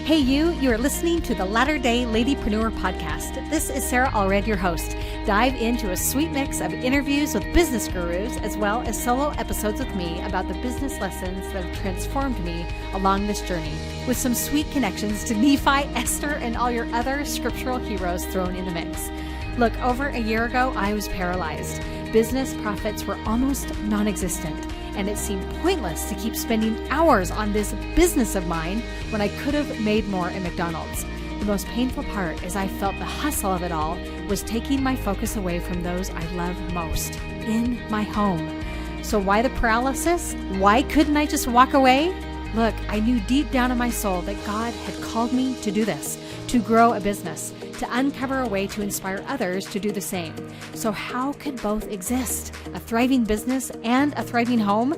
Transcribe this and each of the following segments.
Hey you are listening to the Latter-day Ladypreneur podcast. This is Sarah Allred, your host. Dive into a sweet mix of interviews with business gurus, as well as solo episodes with me about the business lessons that have transformed me along this journey, with some sweet connections to Nephi, Esther, and all your other scriptural heroes thrown in the mix. Look, over a year ago, I was paralyzed. Business profits were almost non-existent, and it seemed pointless to keep spending hours on this business of mine when I could have made more at McDonald's. The most painful part, as I felt the hustle of it all, was taking my focus away from those I love most, in my home. So why the paralysis? Why couldn't I just walk away? Look, I knew deep down in my soul that God had called me to do this, to grow a business, to uncover a way to inspire others to do the same. So how could both exist? A thriving business and a thriving home?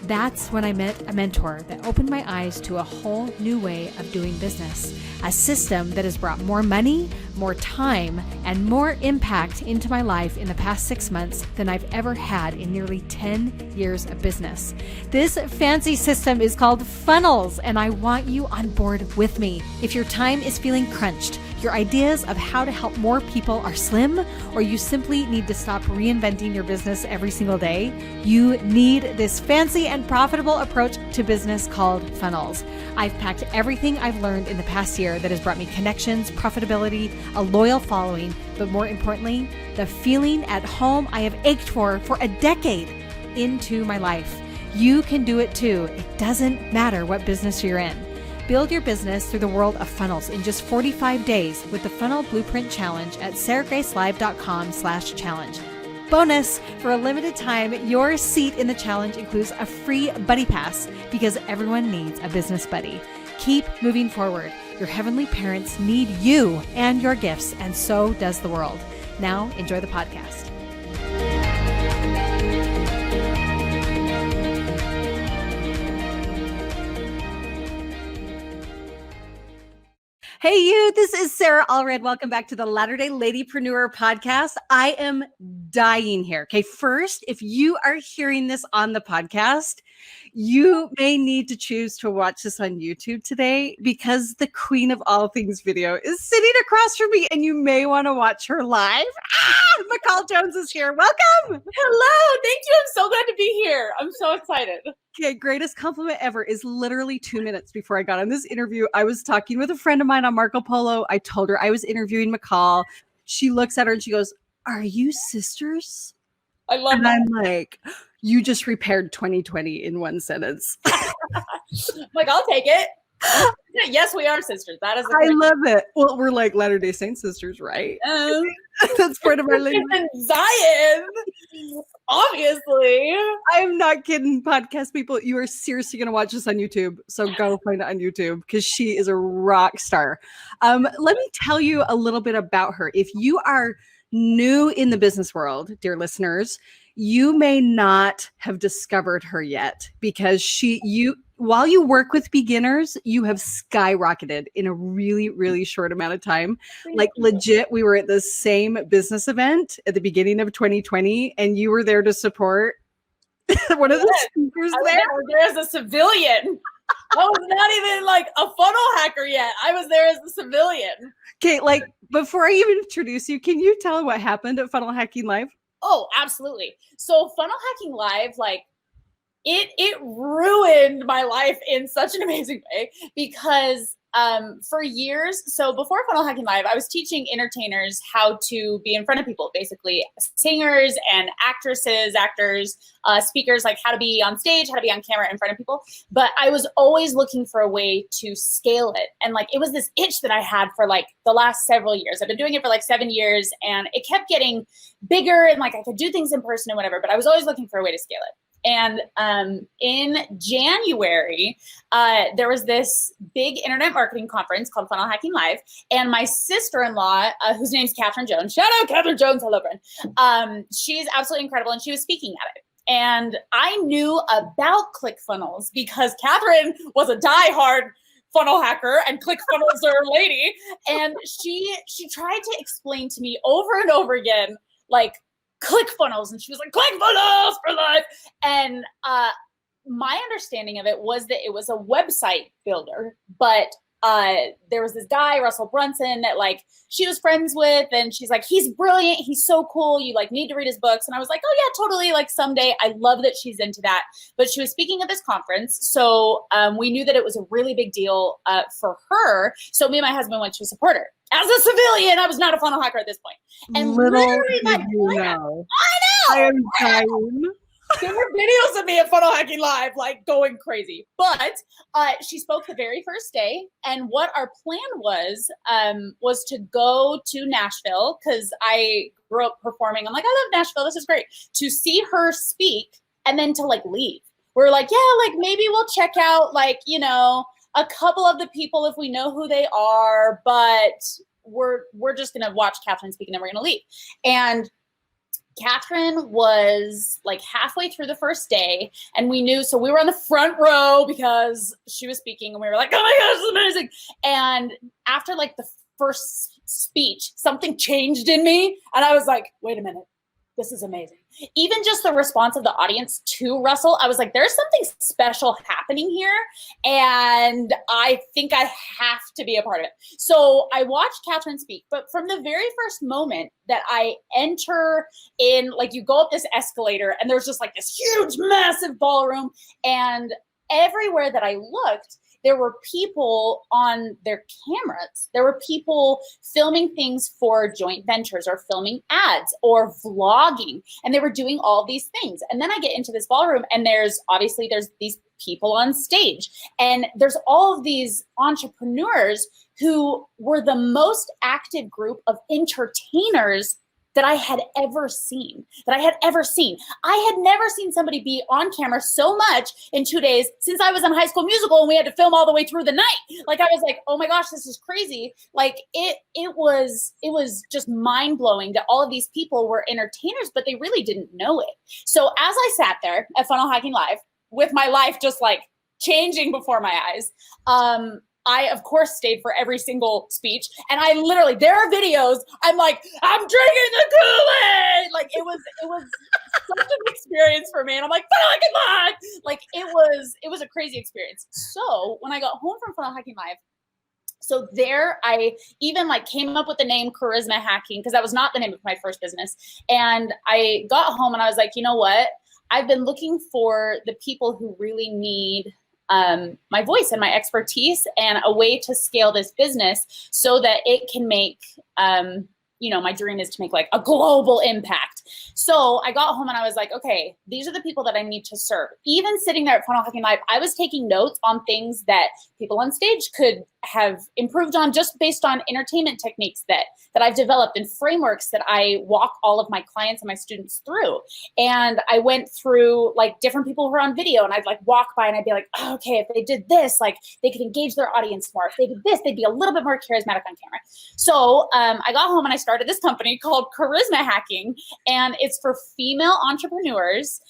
That's when I met a mentor that opened my eyes to a whole new way of doing business. A system that has brought more money, more time, and more impact into my life in the past 6 months than I've ever had in nearly 10 years of business. This fancy system is called funnels, and I want you on board with me. If your time is feeling crunched, your ideas of how to help more people are slim, or you simply need to stop reinventing your business every single day, you need this fancy and profitable approach to business called funnels. I've packed everything I've learned in the past year that has brought me connections, profitability, a loyal following, but more importantly, the feeling at home I have ached for a decade into my life. You can do it too. It doesn't matter what business you're in. Build your business through the world of funnels in just 45 days with the Funnel Blueprint Challenge at sarahgracelive.com/challenge. Bonus, for a limited time, your seat in the challenge includes a free buddy pass because everyone needs a business buddy. Keep moving forward. Your heavenly parents need you and your gifts, and so does the world. Now, enjoy the podcast. Hey you, this is Sarah Allred. Welcome back to the Latter-day Ladypreneur podcast. I am dying here. Okay, first, if you are hearing this on the podcast, you may need to choose to watch this on YouTube today because the queen of all things video is sitting across from me and you may want to watch her live. McCall Jones is here. Welcome. Hello. Thank you. I'm so glad to be here. I'm so excited. Okay, greatest compliment ever is literally 2 minutes before I got on this interview. I was talking with a friend of mine on Marco Polo. I told her I was interviewing McCall. She looks at her and she goes, "Are you sisters?" I love and that. I'm like, you just repaired 2020 in one sentence. Like, I'll take it. Yes, we are sisters. That is. I love it. Well, we're like Latter-day Saint sisters, right? That's part of our lineage. Zion, obviously. I'm not kidding, podcast people. You are seriously going to watch this on YouTube. So go find it on YouTube because she is a rock star. Let me tell you a little bit about her. If you are new in the business world, dear listeners, you may not have discovered her yet because while you work with beginners, you have skyrocketed in a really, really short amount of time. Like legit, we were at the same business event at the beginning of 2020 and you were there to support one of the speakers there. I was there as a civilian. I was not even like a funnel hacker yet. I was there as a civilian. Okay, like before I even introduce you, can you tell what happened at Funnel Hacking Live? Oh, absolutely. So Funnel Hacking Live, like it ruined my life in such an amazing way because for years, so before Funnel Hacking Live, I was teaching entertainers how to be in front of people, basically singers and actresses, actors, speakers, like how to be on stage, how to be on camera in front of people. But I was always looking for a way to scale it. And like, it was this itch that I had for like the last several years. I've been doing it for like 7 years and it kept getting bigger and like I could do things in person and whatever, but I was always looking for a way to scale it. And in January, there was this big internet marketing conference called Funnel Hacking Live. And my sister-in-law, whose name's Catherine Jones, shout out Catherine Jones, hello, friend. She's absolutely incredible. And she was speaking at it. And I knew about ClickFunnels because Catherine was a diehard funnel hacker and ClickFunnels are her lady. And she tried to explain to me over and over again, like, ClickFunnels, and she was like, ClickFunnels for life. And my understanding of it was that it was a website builder, but there was this guy, Russell Brunson, that like she was friends with, and she's like, he's brilliant, he's so cool, you like need to read his books. And I was like, oh yeah, totally, like someday. I love that she's into that. But she was speaking at this conference, so we knew that it was a really big deal for her. So me and my husband went to support her. As a civilian, I was not a funnel hacker at this point. And literally, I know. I am dying. There were videos of me at Funnel Hacking Live, like going crazy. But she spoke the very first day, and what our plan was to go to Nashville, because I grew up performing. I'm like, I love Nashville. This is great. To see her speak, and then to like leave. We're like, yeah, like maybe we'll check out like, you know, a couple of the people if we know who they are, but we're just gonna watch Catherine speak, and then we're gonna leave. And Catherine was like halfway through the first day, and we knew, so we were on the front row because she was speaking, and we were like, oh my gosh, this is amazing. And after like the first speech, something changed in me, and I was like, wait a minute, this is amazing. Even just the response of the audience to Russell, I was like, there's something special happening here, and I think I have to be a part of it. So I watched Catherine speak, but from the very first moment that I enter in, like you go up this escalator, and there's just like this huge, massive ballroom, and everywhere that I looked, there were people on their cameras. There were people filming things for joint ventures or filming ads or vlogging. And they were doing all these things. And then I get into this ballroom, and there's these people on stage. And there's all of these entrepreneurs who were the most active group of entertainers that I had ever seen, I had never seen somebody be on camera so much in 2 days since I was in High School Musical, and we had to film all the way through the night. Like, I was like, oh my gosh, this is crazy. Like it was just mind blowing that all of these people were entertainers, but they really didn't know it. So as I sat there at Funnel Hacking Live with my life just like changing before my eyes, I, of course, stayed for every single speech. And I literally, there are videos, I'm like, I'm drinking the Kool-Aid. Like, it was such an experience for me. And I'm like, Funnel Hacking Live. Like, it was a crazy experience. So when I got home from Funnel Hacking Live, so there I even like came up with the name Charisma Hacking, because that was not the name of my first business. And I got home and I was like, you know what? I've been looking for the people who really need my voice and my expertise and a way to scale this business so that it can make, my dream is to make like a global impact. So I got home and I was like, okay, these are the people that I need to serve. Even sitting there at Funnel Hacking Live, I was taking notes on things that people on stage could have improved on just based on entertainment techniques that I've developed and frameworks that I walk all of my clients and my students through. And I went through like different people who were on video, and I'd like walk by and I'd be like, oh, okay, if they did this, like they could engage their audience more. If they did this, they'd be a little bit more charismatic on camera. So I got home and I started this company called Charisma Hacking, and it's for female entrepreneurs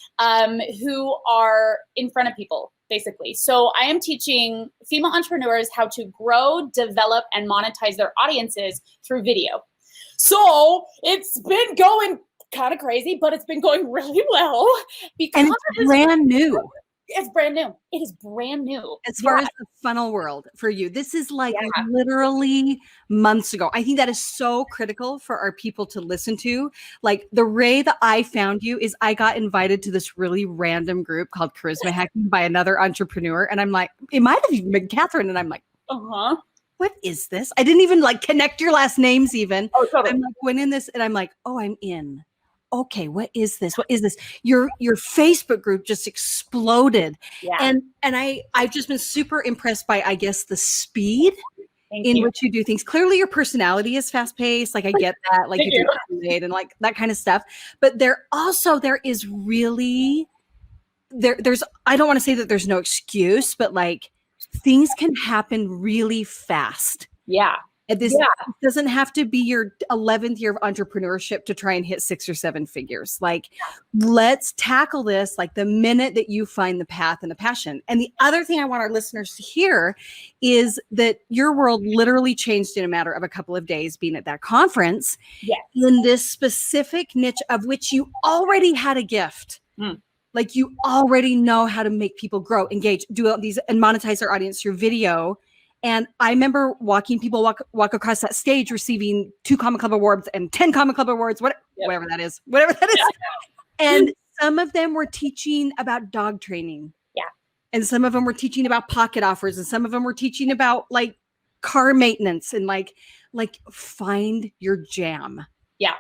who are in front of people, basically. So I am teaching female entrepreneurs how to grow, develop, and monetize their audiences through video. So it's been going kind of crazy, but it's been going really well. Because and it's brand new. It's brand new. It is brand new. As far as the funnel world for you, this is like literally months ago. I think that is so critical for our people to listen to. Like the way that I found you is I got invited to this really random group called Charisma Hacking by another entrepreneur. And I'm like, it might have even been Catherine. And I'm like, what is this? I didn't even like connect your last names even. Oh, totally. I'm like, went in this and I'm like, oh, I'm in. Okay, what is this? What is this? Your Facebook group just exploded. Yeah. And I've just been super impressed by, I guess, the speed in which you do things. Clearly your personality is fast paced. Like I get that, like you do and like that kind of stuff. But there is really there's I don't want to say that there's no excuse, but like things can happen really fast. Yeah. This doesn't have to be your 11th year of entrepreneurship to try and hit 6 or 7 figures. Like, let's tackle this like the minute that you find the path and the passion. And the other thing I want our listeners to hear is that your world literally changed in a matter of a couple of days being at that conference in this specific niche of which you already had a gift. Like you already know how to make people grow, engage, do all these and monetize their audience through video. And I remember watching people walk across that stage receiving 2 Common Club awards and 10 Common Club awards, whatever that is. And some of them were teaching about dog training. Yeah. And some of them were teaching about pocket offers, and some of them were teaching about like car maintenance and like find your jam. Yeah.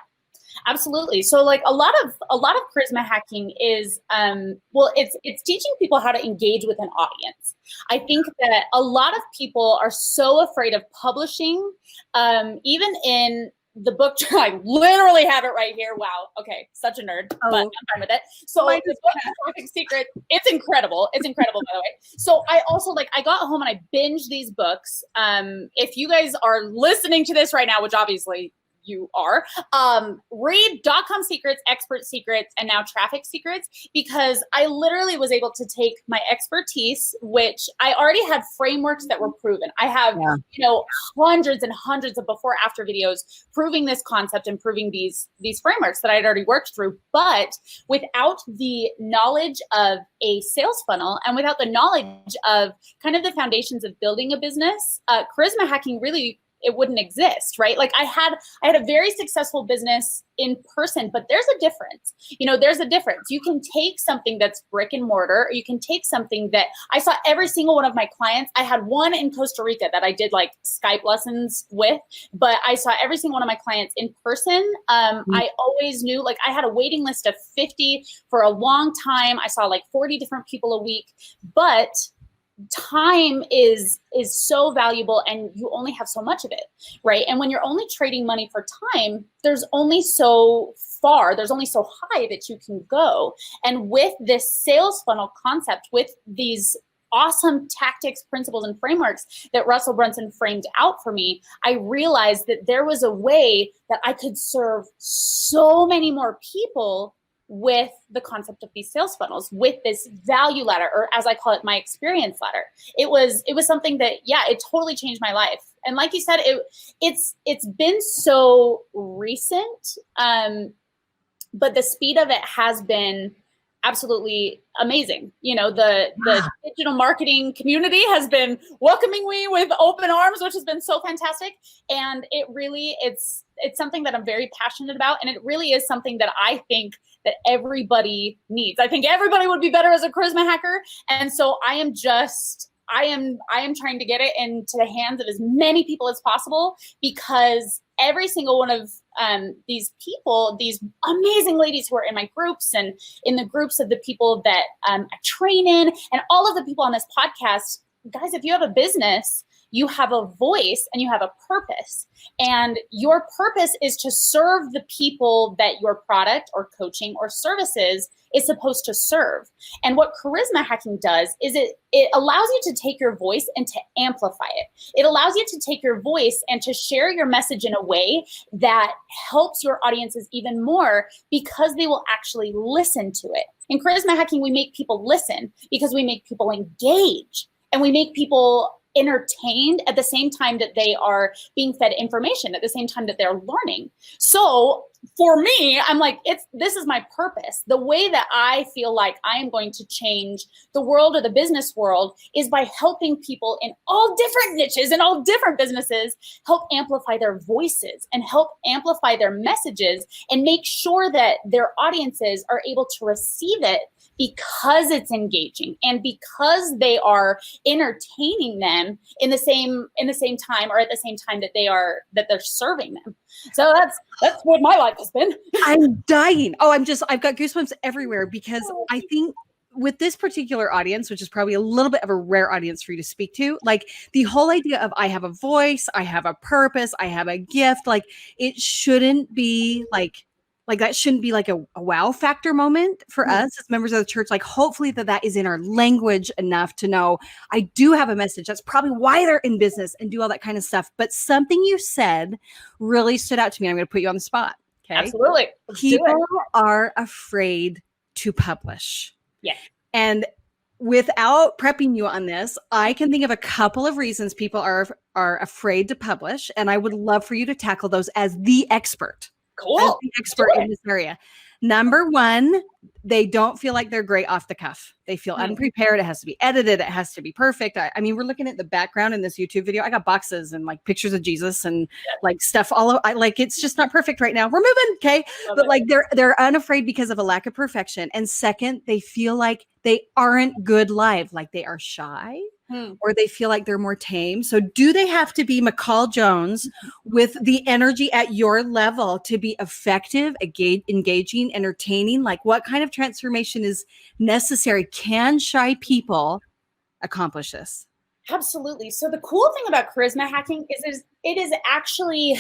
Absolutely. So like a lot of charisma hacking is it's teaching people how to engage with an audience. I think that a lot of people are so afraid of publishing, even in the book. I literally have it right here. Wow. Okay. Such a nerd, but I'm fine with it. So the book Traffic Secret, it's incredible. It's incredible, by the way. So I also I got home and I binged these books. If you guys are listening to this right now, which obviously you are, read .com Secrets, Expert Secrets, and now Traffic Secrets, because I literally was able to take my expertise, which I already had frameworks that were proven. I have, hundreds and hundreds of before after videos proving this concept and proving these frameworks that I'd already worked through. But without the knowledge of a sales funnel and without the knowledge of kind of the foundations of building a business, charisma hacking really, it wouldn't exist, right? Like I had a very successful business in person, but there's a difference. There's a difference. You can take something that's brick and mortar, or you can take something that I saw every single one of my clients. I had one in Costa Rica that I did like Skype lessons with, but I saw every single one of my clients in person. I always knew, like I had a waiting list of 50 for a long time. I saw like 40 different people a week, but time is so valuable and you only have so much of it, right? And when you're only trading money for time, there's only so far, there's only so high that you can go. And with this sales funnel concept, with these awesome tactics, principles, and frameworks that Russell Brunson framed out for me, I realized that there was a way that I could serve so many more people with the concept of these sales funnels, with this value ladder, or as I call it, my experience ladder. It was something that, it totally changed my life. And like you said, it's been so recent, but the speed of it has been absolutely amazing. The digital marketing community has been welcoming me with open arms, which has been so fantastic. And it really, it's something that I'm very passionate about. And it really is something that I think that everybody needs. I think everybody would be better as a charisma hacker. And so I am trying to get it into the hands of as many people as possible, because every single one of these people, these amazing ladies who are in my groups and in the groups of the people that I train in, and all of the people on this podcast, guys, if you have a business, you have a voice and you have a purpose. And your purpose is to serve the people that your product or coaching or services is supposed to serve. And what charisma hacking does is it allows you to take your voice and to amplify it. It allows you to take your voice and to share your message in a way that helps your audiences even more, because they will actually listen to it. In charisma hacking, we make people listen because we make people engage, and we make people entertained at the same time that they are being fed information, at the same time that they're learning. So for me, I'm like, this is my purpose. The way that I feel like I am going to change the world or the business world is by helping people in all different niches and all different businesses help amplify their voices and help amplify their messages and make sure that their audiences are able to receive it, because it's engaging and because they are entertaining them in the same time, or at the same time that they're serving them. So that's what my life has been. I'm dying. I've got goosebumps everywhere, because I think with this particular audience, which is probably a little bit of a rare audience for you to speak to, like the whole idea of I have a voice, I have a purpose, I have a gift, like it shouldn't be like that shouldn't be like a wow factor moment for us as members of the church. Like hopefully that is in our language enough to know I do have a message. That's probably why they're in business and do all that kind of stuff. But something you said really stood out to me. I'm going to put you on the spot. Okay. Absolutely. People are afraid to publish. Yeah. And without prepping you on this, I can think of a couple of reasons people are afraid to publish. And I would love for you to tackle those as the expert. Cool. As the expert in this area. Number one, they don't feel like they're great off the cuff. They feel unprepared. It has to be edited. It has to be perfect. I mean, we're looking at the background in this YouTube video. I got boxes and like pictures of Jesus and like stuff all over. Like, it's just not perfect right now. We're moving. Okay. But like they're unafraid because of a lack of perfection. And second, they feel like they aren't good live. Like they are shy. Or they feel like they're more tame. So do they have to be McCall Jones with the energy at your level to be effective, engaging, entertaining? Like, what kind of transformation is necessary? Can shy people accomplish this? Absolutely. So the cool thing about charisma hacking is it is actually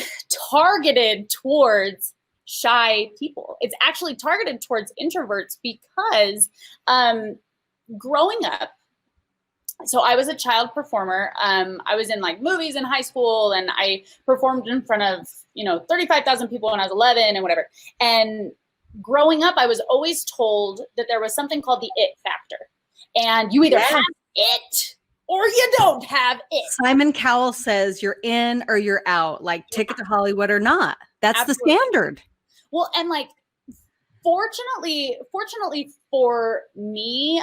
targeted towards shy people. It's actually targeted towards introverts because growing up, so I was a child performer. I was in like movies in high school, and I performed in front of, 35,000 people when I was 11 and whatever. And growing up, I was always told that there was something called the it factor. And you either have it or you don't have it. Simon Cowell says you're in or you're out, like Ticket to Hollywood or not. That's Absolutely. The standard. Well, and like, Fortunately for me,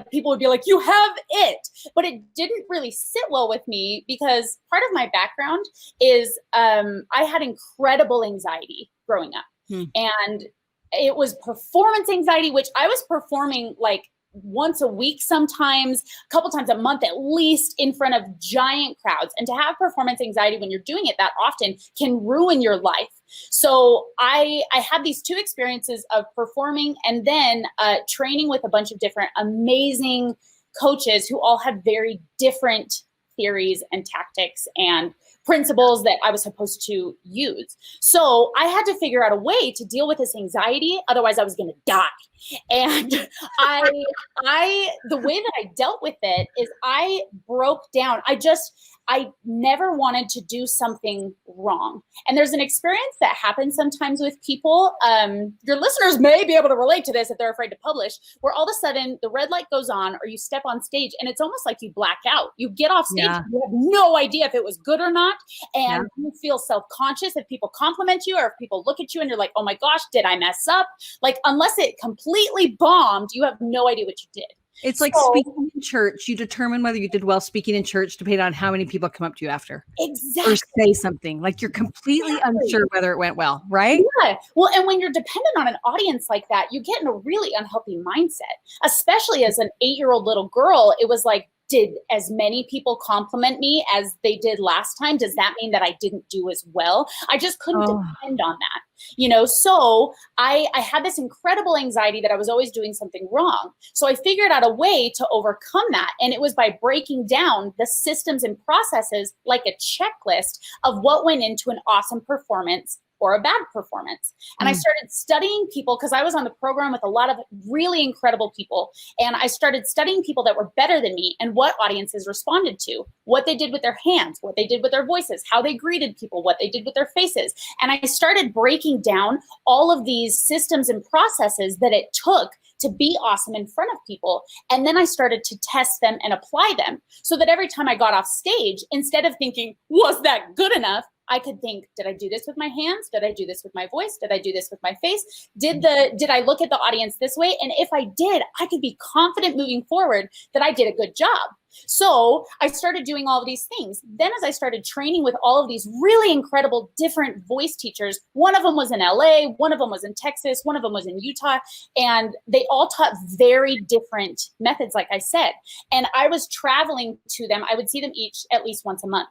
people would be like, you have it, but it didn't really sit well with me because part of my background is I had incredible anxiety growing up, and it was performance anxiety, which I was performing like once a week, sometimes a couple times a month, at least, in front of giant crowds. And to have performance anxiety when you're doing it that often can ruin your life. So I had these two experiences of performing and then training with a bunch of different amazing coaches who all had very different theories and tactics and principles that I was supposed to use. So I had to figure out a way to deal with this anxiety. Otherwise I was going to die. And the way that I dealt with it is I broke down. I never wanted to do something wrong. And there's an experience that happens sometimes with people. Your listeners may be able to relate to this if they're afraid to publish, where all of a sudden the red light goes on or you step on stage and it's almost like you black out. You get off stage, you have no idea if it was good or not. And you feel self-conscious if people compliment you or if people look at you and you're like, oh my gosh, did I mess up? Like, unless it completely bombed, you have no idea what you did. It's like speaking in church. You determine whether you did well speaking in church depending on how many people come up to you after. Exactly. Or say something. Like you're completely unsure whether it went well, right? Yeah. Well, and when you're dependent on an audience like that, you get in a really unhealthy mindset, especially as an 8-year-old little girl. It was like, did as many people compliment me as they did last time? Does that mean that I didn't do as well? I just couldn't depend on that, So I had this incredible anxiety that I was always doing something wrong. So I figured out a way to overcome that. And it was by breaking down the systems and processes like a checklist of what went into an awesome performance or a bad performance. And I started studying people because I was on the program with a lot of really incredible people. And I started studying people that were better than me and what audiences responded to, what they did with their hands, what they did with their voices, how they greeted people, what they did with their faces. And I started breaking down all of these systems and processes that it took to be awesome in front of people. And then I started to test them and apply them so that every time I got off stage, instead of thinking, was that good enough? I could think, did I do this with my hands? Did I do this with my voice? Did I do this with my face? Did I look at the audience this way? And if I did, I could be confident moving forward that I did a good job. So I started doing all of these things. Then as I started training with all of these really incredible different voice teachers, one of them was in LA, one of them was in Texas, one of them was in Utah, and they all taught very different methods, like I said. And I was traveling to them. I would see them each at least once a month.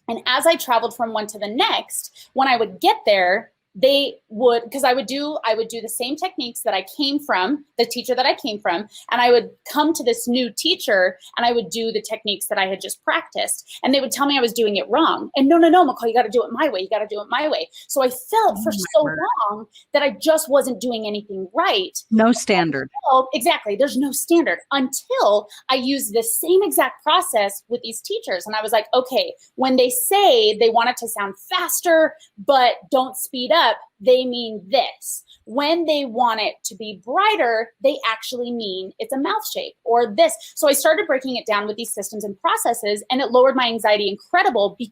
And as I traveled from one to the next, when I would get there, they would, because I would do the same techniques that I came from, the teacher that I came from, and I would come to this new teacher and I would do the techniques that I had just practiced. And they would tell me I was doing it wrong. And no, McCall, you got to do it my way. You got to do it my way. So I felt for so long that I just wasn't doing anything right. No standard. Exactly. There's no standard until I used the same exact process with these teachers. And I was like, okay, when they say they want it to sound faster, but don't speed up, they mean this. When they want it to be brighter, they actually mean it's a mouth shape or this. So I started breaking it down with these systems and processes, and it lowered my anxiety incredibly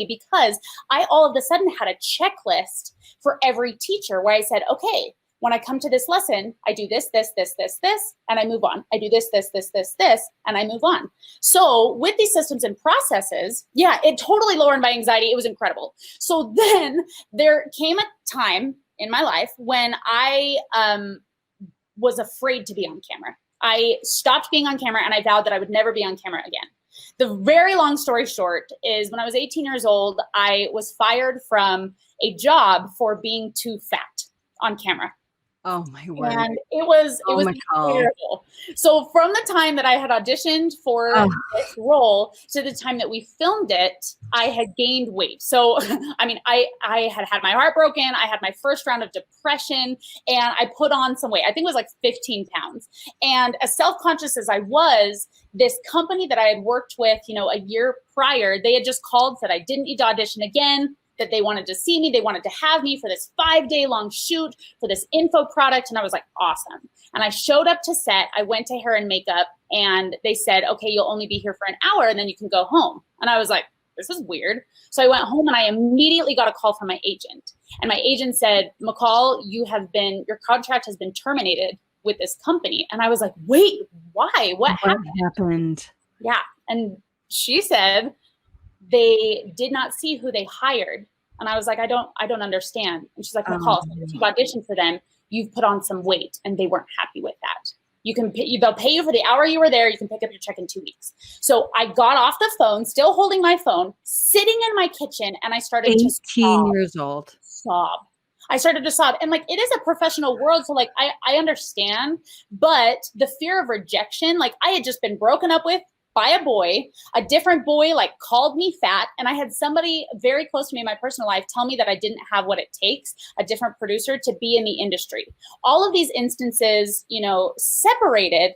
because I all of a sudden had a checklist for every teacher where I said, okay, When I come to this lesson, I do this, and I move on. I do this, and I move on. So with these systems and processes, yeah, it totally lowered my anxiety. It was incredible. So then there came a time in my life when I was afraid to be on camera. I stopped being on camera and I vowed that I would never be on camera again. The very long story short is when I was 18 years old, I was fired from a job for being too fat on camera. Oh my word. And it was terrible. So from the time that I had auditioned for this role to the time that we filmed it, I had gained weight. So, I mean, I had my heart broken. I had my first round of depression and I put on some weight. I think it was like 15 pounds. And as self-conscious as I was, this company that I had worked with, a year prior, they had just called, said I didn't need to audition again, that they wanted to see me. They wanted to have me for this 5-day long shoot for this info product. And I was like, awesome. And I showed up to set. I went to hair and makeup and they said, okay, you'll only be here for an hour and then you can go home. And I was like, this is weird. So I went home and I immediately got a call from my agent. And my agent said, McCall, your contract has been terminated with this company. And I was like, wait, why? What happened? Yeah. And she said, they did not see who they hired. And I was like, I don't understand. And she's like, McCall, if you've auditioned for them, you've put on some weight and they weren't happy with that. They'll pay you for the hour you were there. You can pick up your check in 2 weeks. So I got off the phone, still holding my phone, sitting in my kitchen. And I started 18 years old. Sob. I started to sob. And like, it is a professional world. So like, I understand, but the fear of rejection, like I had just been broken up with by a boy, a different boy like called me fat. And I had somebody very close to me in my personal life tell me that I didn't have what it takes, a different producer, to be in the industry. All of these instances, separated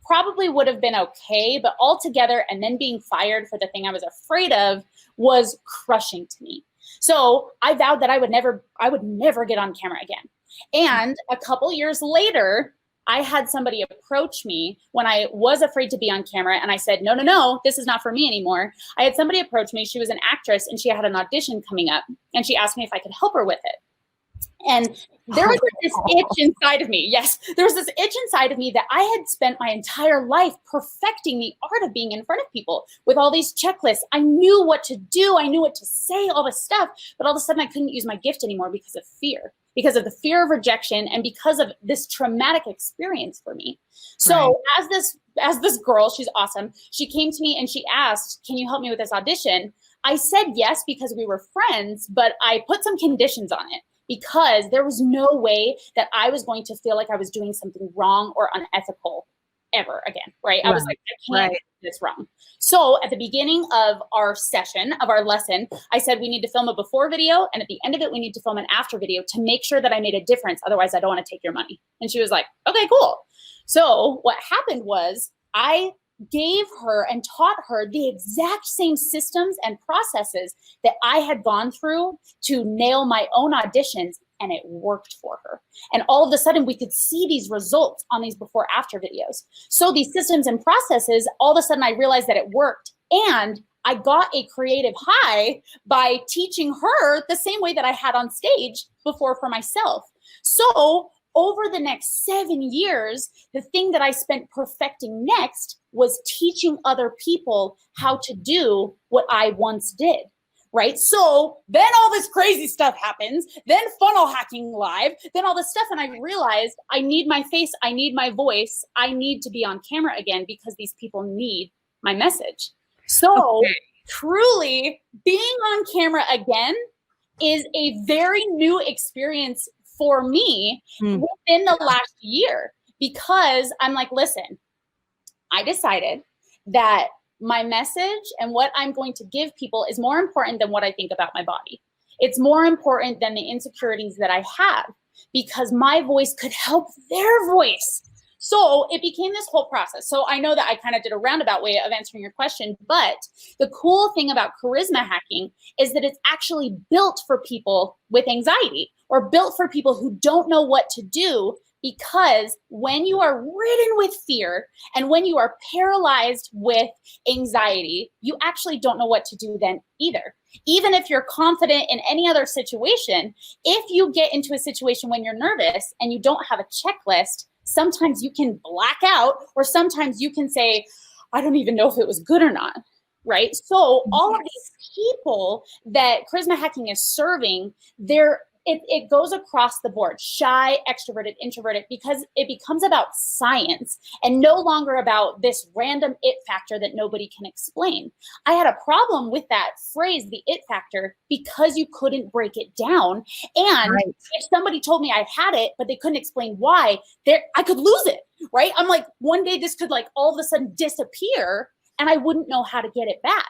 probably would have been okay, but all together and then being fired for the thing I was afraid of was crushing to me. So I vowed that I would never get on camera again. And a couple years later, I had somebody approach me when I was afraid to be on camera. And I said, no, this is not for me anymore. I had somebody approach me. She was an actress and she had an audition coming up. And she asked me if I could help her with it. And there was this itch inside of me. Yes, there was this itch inside of me that I had spent my entire life perfecting the art of being in front of people with all these checklists. I knew what to do. I knew what to say, all this stuff. But all of a sudden I couldn't use my gift anymore because of fear, because of the fear of rejection and because of this traumatic experience for me. So as this girl, she's awesome. She came to me and she asked, can you help me with this audition? I said yes, because we were friends, but I put some conditions on it, because there was no way that I was going to feel like I was doing something wrong or unethical ever again, right? I was like, I can't do this wrong. So at the beginning of our session, of our lesson, I said, we need to film a before video. And at the end of it, we need to film an after video to make sure that I made a difference. Otherwise, I don't want to take your money. And she was like, okay, cool. So what happened was I gave her and taught her the exact same systems and processes that I had gone through to nail my own auditions, and it worked for her. And all of a sudden we could see these results on these before after videos. So these systems and processes, all of a sudden I realized that it worked, and I got a creative high by teaching her the same way that I had on stage before for myself. So over the next 7 years, the thing that I spent perfecting next was teaching other people how to do what I once did, right? So then all this crazy stuff happens, then funnel hacking live, then all this stuff. And I realized I need my face, I need my voice, I need to be on camera again because these people need my message. So truly being on camera again is a very new experience for me within the last year, because I'm like, listen, I decided that my message and what I'm going to give people is more important than what I think about my body. It's more important than the insecurities that I have, because my voice could help their voice. So it became this whole process. So I know that I kind of did a roundabout way of answering your question, but the cool thing about charisma hacking is that it's actually built for people with anxiety, or built for people who don't know what to do Because when you are ridden with fear and when you are paralyzed with anxiety, you actually don't know what to do then either. Even if you're confident in any other situation, if you get into a situation when you're nervous and you don't have a checklist, sometimes you can black out, or sometimes you can say, I don't even know if it was good or not, right? So all of these people that charisma hacking is serving, it goes across the board, shy, extroverted, introverted, because it becomes about science and no longer about this random it factor that nobody can explain. I had a problem with that phrase, the it factor, because you couldn't break it down. And if somebody told me I had it, but they couldn't explain why, I could lose it, right? I'm like, one day this could like all of a sudden disappear and I wouldn't know how to get it back.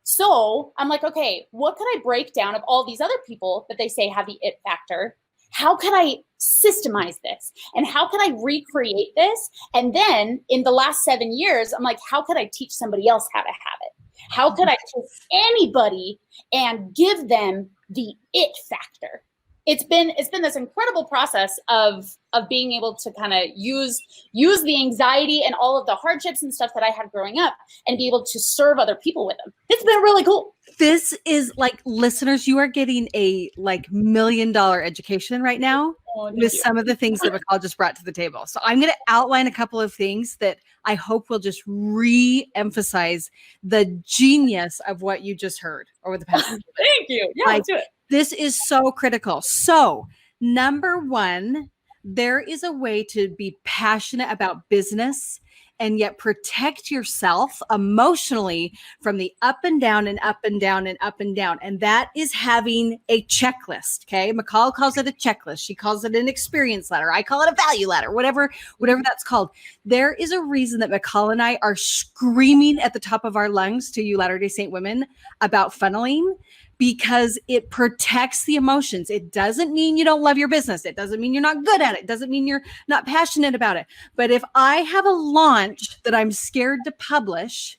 So I'm like, okay, what could I break down of all these other people that they say have the it factor? How can I systemize this? And how can I recreate this? And then in the last 7 years, I'm like, how could I teach somebody else how to have it? How could I take anybody and give them the it factor? It's been this incredible process of being able to kind of use the anxiety and all of the hardships and stuff that I had growing up and be able to serve other people with them. It's been really cool. This is like, listeners, you are getting a like $1 million education right now with some of the things that McCall just brought to the table. So I'm going to outline a couple of things that I hope will just re-emphasize the genius of what you just heard over the past. Thank you. Yeah, like, let's do it. This is so critical. So, number one, there is a way to be passionate about business and yet protect yourself emotionally from the up and down and up and down and up and down. And that is having a checklist. Okay. McCall calls it a checklist. She calls it an experience ladder. I call it a value ladder, whatever that's called. There is a reason that McCall and I are screaming at the top of our lungs to you Latter-day Saint women about funneling, because it protects the emotions. It doesn't mean you don't love your business. It doesn't mean you're not good at it. It doesn't mean you're not passionate about it. But if I have a launch that I'm scared to publish,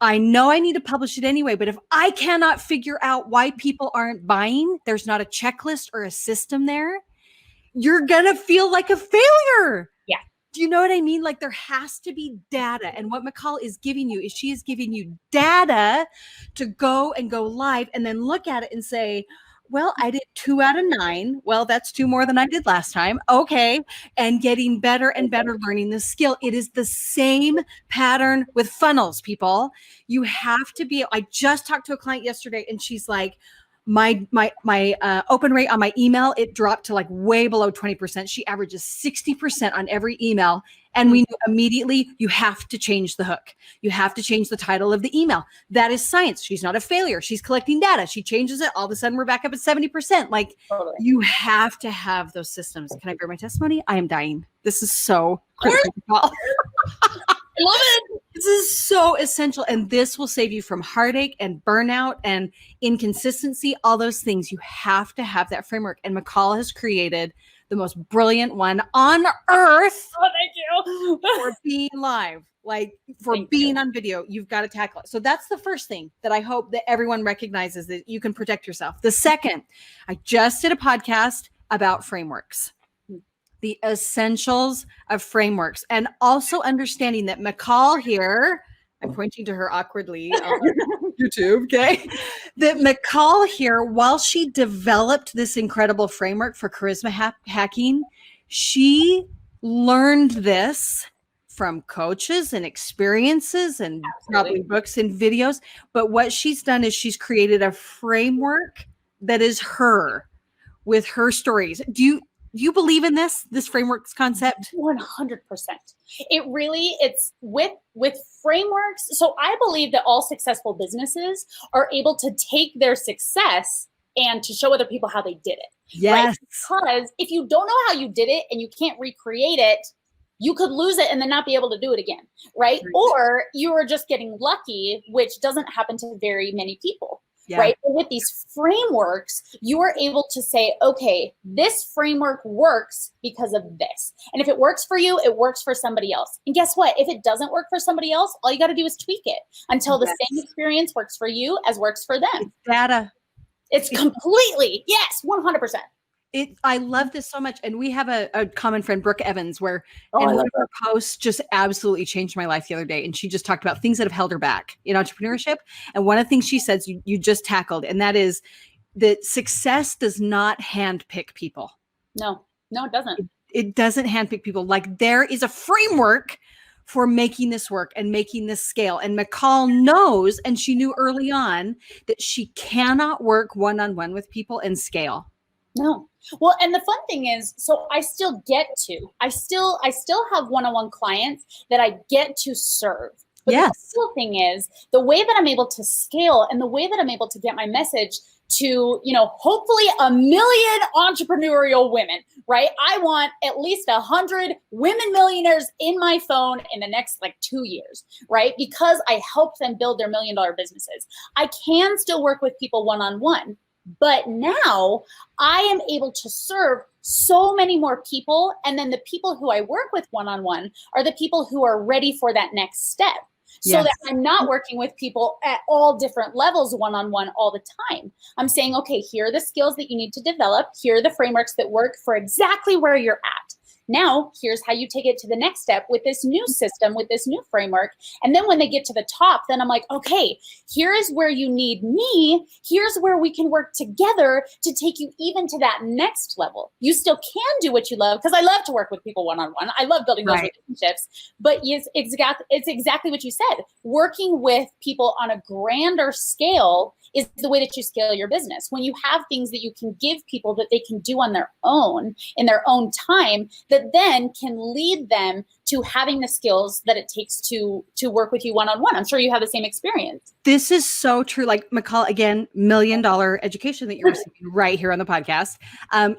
I know I need to publish it anyway. But if I cannot figure out why people aren't buying, there's not a checklist or a system there, you're going to feel like a failure. Yeah. Do you know what I mean? Like, there has to be data. And what McCall is giving you is she is giving you data to go live and then look at it and say, well, I did 2 out of 9. Well, that's 2 more than I did last time. Okay. And getting better and better, learning the skill. It is the same pattern with funnels, people. You have to be, I just talked to a client yesterday and she's like, my open rate on my email, it dropped to like way below 20%. She averages 60% on every email. And we knew immediately, you have to change the hook. You have to change the title of the email. That is science. She's not a failure. She's collecting data. She changes it. All of a sudden, we're back up at 70%. Like, totally. You have to have those systems. Can I bear my testimony? I am dying. This is so critical. I love it. This is so essential. And this will save you from heartache and burnout and inconsistency, all those things. You have to have that framework. And McCall has created the most brilliant one on earth. Oh, thank you. For being live, like for being on video. You've got to tackle it. So that's the first thing that I hope that everyone recognizes, that you can protect yourself. The second, I just did a podcast about frameworks. The essentials of frameworks, and also understanding that McCall here, I'm pointing to her awkwardly on YouTube, okay? That McCall here, while she developed this incredible framework for charisma hacking, she learned this from coaches and experiences and probably books and videos. But what she's done is she's created a framework that is her, with her stories. Do you believe in this frameworks concept? 100%. It's with frameworks. So I believe that all successful businesses are able to take their success and to show other people how they did it. Yes. Right? Because if you don't know how you did it and you can't recreate it, you could lose it and then not be able to do it again. Right? Or you are just getting lucky, which doesn't happen to very many people. Yeah. Right. But with these frameworks, you are able to say, okay, this framework works because of this. And if it works for you, it works for somebody else. And guess what? If it doesn't work for somebody else, all you got to do is tweak it until the same experience works for you as works for them. It's data. It's completely, yes, 100%. I love this so much. And we have a common friend, Brooke Evans, and I one love of her posts just absolutely changed my life the other day. And she just talked about things that have held her back in entrepreneurship. And one of the things she says you just tackled, and that is that success does not handpick people. No, it doesn't. It doesn't handpick people. Like, there is a framework for making this work and making this scale. And McCall knows, and she knew early on, that she cannot work one-on-one with people and scale. No. Well, and the fun thing is, so I still have one-on-one clients that I get to serve. But yes. The cool thing is the way that I'm able to scale and the way that I'm able to get my message to, hopefully 1 million entrepreneurial women, right? I want at least 100 women millionaires in my phone in the next 2 years, right? Because I help them build their $1 million businesses. I can still work with people one-on-one, but now I am able to serve so many more people. And then the people who I work with one-on-one are the people who are ready for that next step. So that I'm not working with people at all different levels one-on-one all the time. I'm saying, okay, here are the skills that you need to develop. Here are the frameworks that work for exactly where you're at. Now, here's how you take it to the next step with this new system, with this new framework. And then when they get to the top, then I'm like, okay, here is where you need me. Here's where we can work together to take you even to that next level. You still can do what you love, because I love to work with people one-on-one. I love building those relationships. But it's exactly what you said. Working with people on a grander scale is the way that you scale your business. When you have things that you can give people that they can do on their own, in their own time, that then can lead them to having the skills that it takes to work with you one-on-one. I'm sure you have the same experience. This is so true. Like McCall, again, $1 million education that you're receiving right here on the podcast.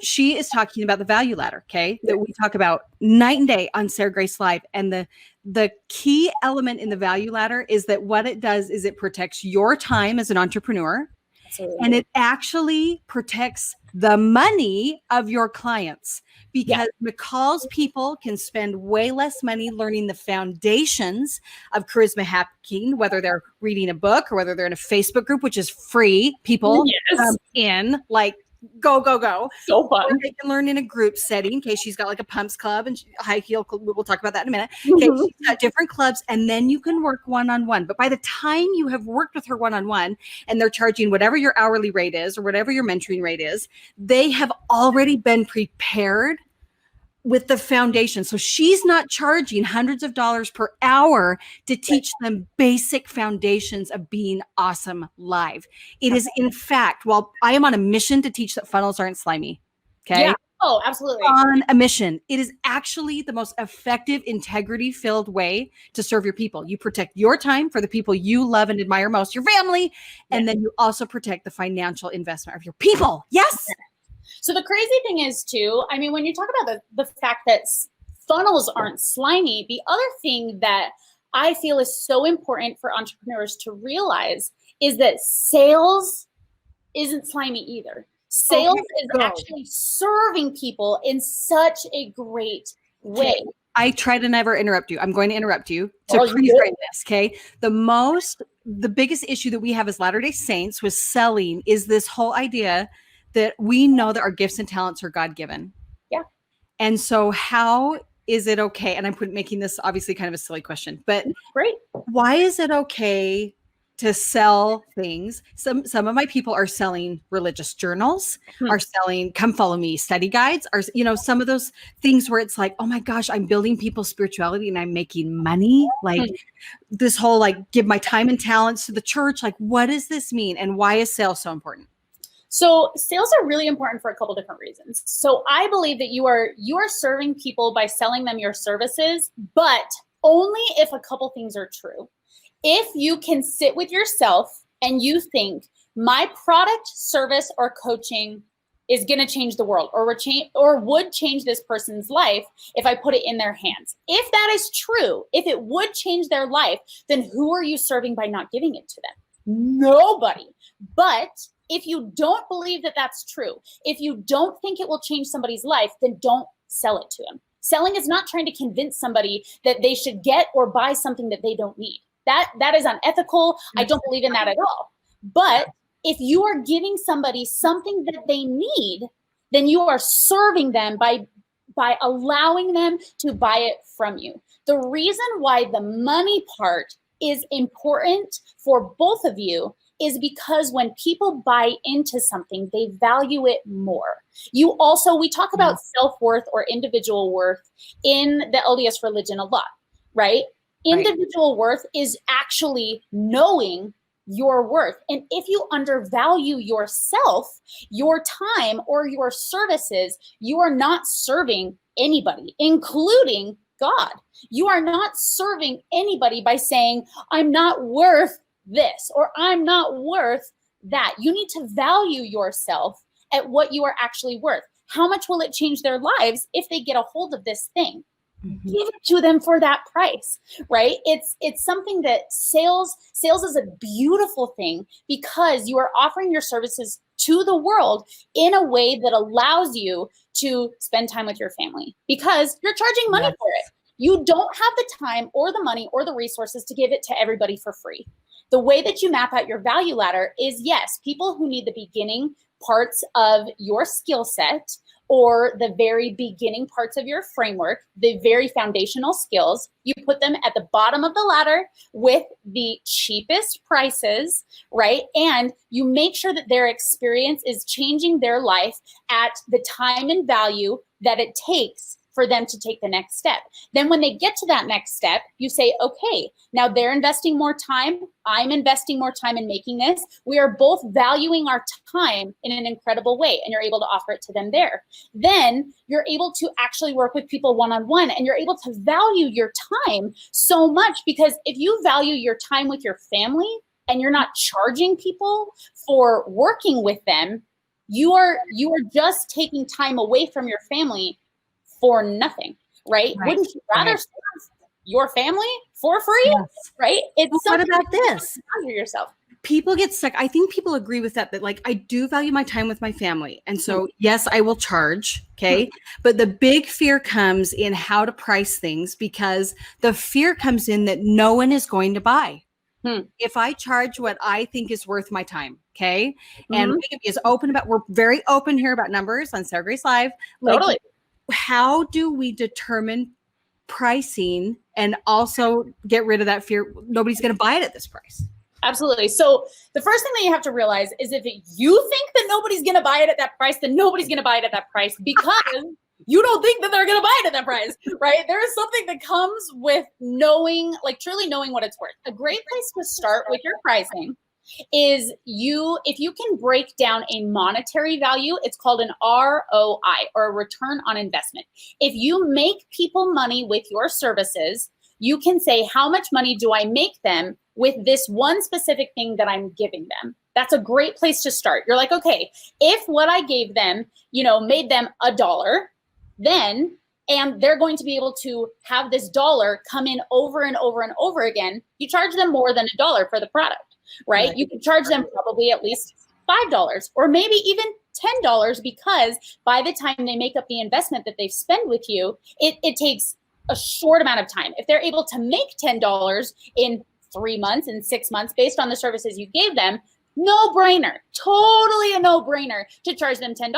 She is talking about the value ladder, okay, that we talk about night and day on Sarah Grace Live. And the key element in the value ladder is that what it does is it protects your time as an entrepreneur. Absolutely. And it actually protects the money of your clients, because McCall's people can spend way less money learning the foundations of charisma hacking, whether they're reading a book or whether they're in a Facebook group, which is free. People go. So fun. Or they can learn in a group setting. Okay, she's got a pumps club and high heel. We'll talk about that in a minute. Okay, she's got different clubs, and then you can work one-on-one. But by the time you have worked with her one-on-one, and they're charging whatever your hourly rate is or whatever your mentoring rate is, they have already been prepared with the foundation. So she's not charging hundreds of dollars per hour to teach them basic foundations of being awesome live. It is, in fact, while I am on a mission to teach that funnels aren't slimy. Okay. Yeah. Oh, absolutely. On a mission. It is actually the most effective, integrity-filled way to serve your people. You protect your time for the people you love and admire most, your family, and then you also protect the financial investment of your people. Yes. So the crazy thing is too, I mean, when you talk about the fact that funnels aren't slimy, the other thing that I feel is so important for entrepreneurs to realize is that sales isn't slimy either. Sales is actually serving people in such a great way. I try to never interrupt you. I'm going to interrupt you to pre-frame this, okay? The biggest issue that we have as Latter-day Saints with selling is this whole idea that we know that our gifts and talents are God-given. Yeah. And so how is it okay? And I'm making this obviously kind of a silly question, but great. Why is it okay to sell things? Some of my people are selling religious journals, are selling Come Follow Me study guides, are, some of those things where it's like, oh my gosh, I'm building people's spirituality and I'm making money. Like this whole, give my time and talents to the church. Like, what does this mean? And why is sales so important? So sales are really important for a couple different reasons. So I believe that you are serving people by selling them your services, but only if a couple things are true. If you can sit with yourself and you think my product, service, or coaching is going to change the world or would change this person's life if I put it in their hands. If that is true, if it would change their life, then who are you serving by not giving it to them? Nobody. But if you don't believe that that's true, if you don't think it will change somebody's life, then don't sell it to them. Selling is not trying to convince somebody that they should get or buy something that they don't need. That is unethical. I don't believe in that at all. But if you are giving somebody something that they need, then you are serving them by allowing them to buy it from you. The reason why the money part is important for both of you is because when people buy into something, they value it more. We talk about self-worth or individual worth in the LDS religion a lot, right? Individual worth is actually knowing your worth. And if you undervalue yourself, your time, or your services, you are not serving anybody, including God. You are not serving anybody by saying, I'm not worth this, or I'm not worth that. You need to value yourself at what you are actually worth. How much will it change their lives if they get a hold of this thing? Mm-hmm. Give it to them for that price, right? It's something that sales is a beautiful thing because you are offering your services to the world in a way that allows you to spend time with your family because you're charging money for it. You don't have the time or the money or the resources to give it to everybody for free. The way that you map out your value ladder is, yes, people who need the beginning parts of your skill set or the very beginning parts of your framework, the very foundational skills, you put them at the bottom of the ladder with the cheapest prices, right? And you make sure that their experience is changing their life at the time and value that it takes for them to take the next step. Then when they get to that next step, you say, okay, now they're investing more time. I'm investing more time in making this. We are both valuing our time in an incredible way, and you're able to offer it to them there. Then you're able to actually work with people one-on-one, and you're able to value your time so much, because if you value your time with your family and you're not charging people for working with them, you are just taking time away from your family for nothing, right? Wouldn't you rather serve your family for free? Yes. Right? It's what about this? Value yourself. People get stuck. I think people agree with that like I do value my time with my family. And so, yes, I will charge. Okay. But the big fear comes in how to price things, because the fear comes in that no one is going to buy. If I charge what I think is worth my time. Okay. And we can be as open about, we're very open here about numbers on Sarah Grace Live. Totally. How do we determine pricing and also get rid of that fear? Nobody's going to buy it at this price. Absolutely. So the first thing that you have to realize is if you think that nobody's going to buy it at that price, then nobody's going to buy it at that price because you don't think that they're going to buy it at that price, right? There is something that comes with knowing, like truly knowing what it's worth. A great place to start with your pricing is if you can break down a monetary value, it's called an ROI, or a return on investment. If you make people money with your services, you can say, how much money do I make them with this one specific thing that I'm giving them? That's a great place to start. You're like, okay, if what I gave them, made them $1, then, and they're going to be able to have this dollar come in over and over and over again, you charge them more than $1 for the product. Right? You could charge them probably at least $5 or maybe even $10, because by the time they make up the investment that they've spent with you, it takes a short amount of time. If they're able to make $10 in 3 months and 6 months based on the services you gave them, no-brainer, totally a no-brainer to charge them $10,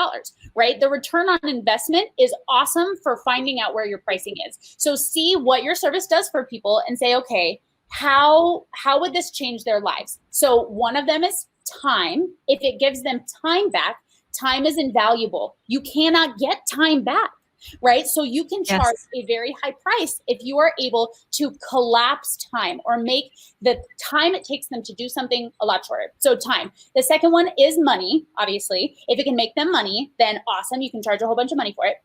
right? The return on investment is awesome for finding out where your pricing is. So see what your service does for people and say, okay, how would this change their lives? So one of them is time. If it gives them time back, time is invaluable. You cannot get time back, right? So you can charge a very high price if you are able to collapse time or make the time it takes them to do something a lot shorter. So time. The second one is money, obviously. If it can make them money, then awesome. You can charge a whole bunch of money for it.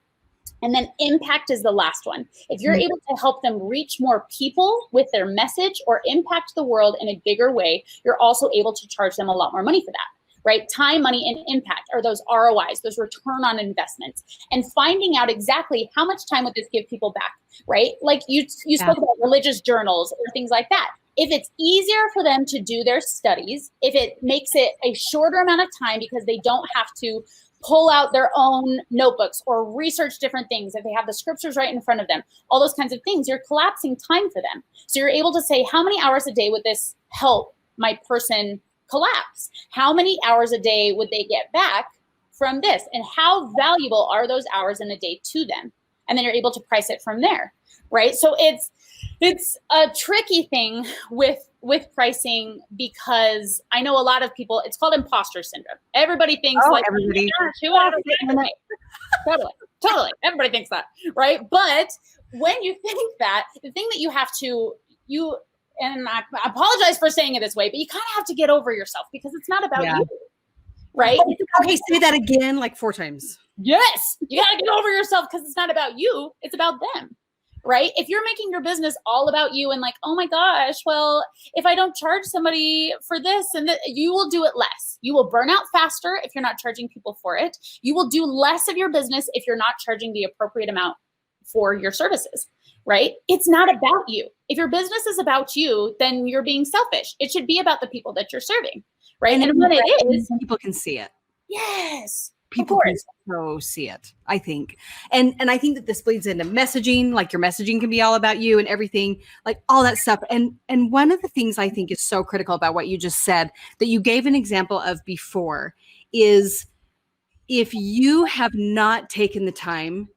And then impact is the last one. If you're able to help them reach more people with their message or impact the world in a bigger way, you're also able to charge them a lot more money for that, right? Time, money, and impact are those ROIs, those return on investments. And finding out exactly how much time would this give people back, right? Like you spoke about religious journals or things like that. If it's easier for them to do their studies, if it makes it a shorter amount of time because they don't have to pull out their own notebooks or research different things, if they have the scriptures right in front of them, all those kinds of things, you're collapsing time for them. So you're able to say, how many hours a day would this help my person collapse? How many hours a day would they get back from this, and how valuable are those hours in a day to them? And then you're able to price it from there, right? So it's a tricky thing with pricing, because I know a lot of people, it's called imposter syndrome. Everybody thinks everybody. Totally. Everybody thinks that, right? But when you think that, the thing that you have to, and I apologize for saying it this way, but you kind of have to get over yourself, because it's not about you, right? Okay, say that again like 4 times. Yes, you got to get over yourself, because it's not about you, it's about them, right? If you're making your business all about you and like, oh my gosh, well, if I don't charge somebody for this and that, you will do it less. You will burn out faster if you're not charging people for it. You will do less of your business if you're not charging the appropriate amount for your services, right? It's not about you. If your business is about you, then you're being selfish. It should be about the people that you're serving, right? And when it is, people can see it. Yes. People can so see it, I think. And I think that this bleeds into messaging, like your messaging can be all about you and everything, like all that stuff. And one of the things I think is so critical about what you just said, that you gave an example of before, is if you have not taken the time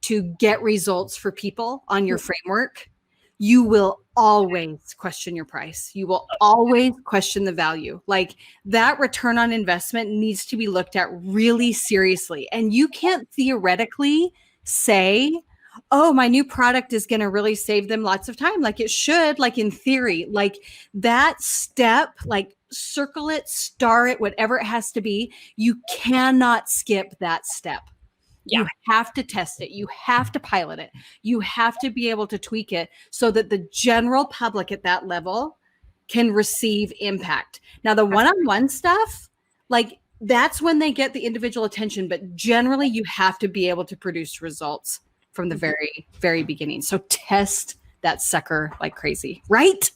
to get results for people on your framework, you will always question your price. You will always question the value. Like, that return on investment needs to be looked at really seriously. And you can't theoretically say, oh, my new product is going to really save them lots of time. Like it should, like in theory, like that step, like circle it, star it, whatever it has to be. You cannot skip that step. Yeah. You have to test it. You have to pilot it. You have to be able to tweak it so that the general public at that level can receive impact. Now, the one-on-one stuff, like that's when they get the individual attention, but generally you have to be able to produce results from the very, very beginning. So test that sucker like crazy, right?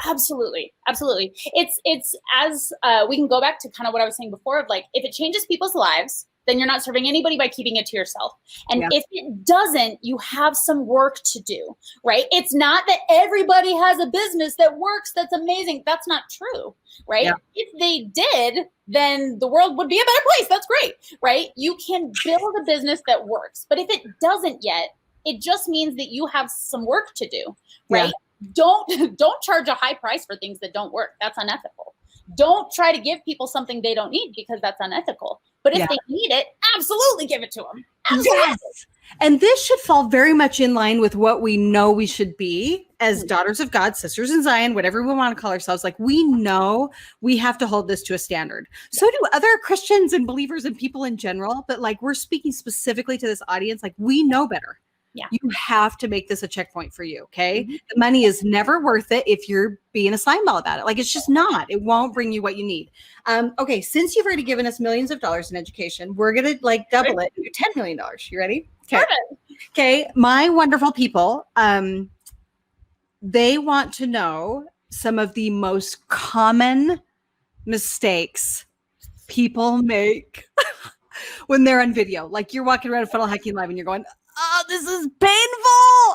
Absolutely. It's as we can go back to kind of what I was saying before of like, if it changes people's lives, then you're not serving anybody by keeping it to yourself. And if it doesn't, you have some work to do, right? It's not that everybody has a business that works, that's amazing. That's not true, right? Yeah. If they did, then the world would be a better place. That's great, right? You can build a business that works. But if it doesn't yet, it just means that you have some work to do, right? Yeah. Don't charge a high price for things that don't work. That's unethical. Don't try to give people something they don't need, because that's unethical. But if they need it, absolutely give it to them. Absolutely. Yes. And this should fall very much in line with what we know we should be as daughters of God, sisters in Zion, whatever we want to call ourselves. Like, we know we have to hold this to a standard. So do other Christians and believers and people in general. But like, we're speaking specifically to this audience. Like, we know better. Yeah. You have to make this a checkpoint for you. Okay. Mm-hmm. The money is never worth it if you're being a slime ball about it. Like, it's just not. It won't bring you what you need. Okay. Since you've already given us millions of dollars in education, we're going to like double it to $10 million. You ready? Okay. Okay. My wonderful people, they want to know some of the most common mistakes people make when they're on video. Like, you're walking around Funnel Hacking Live and you're going, oh, this is painful.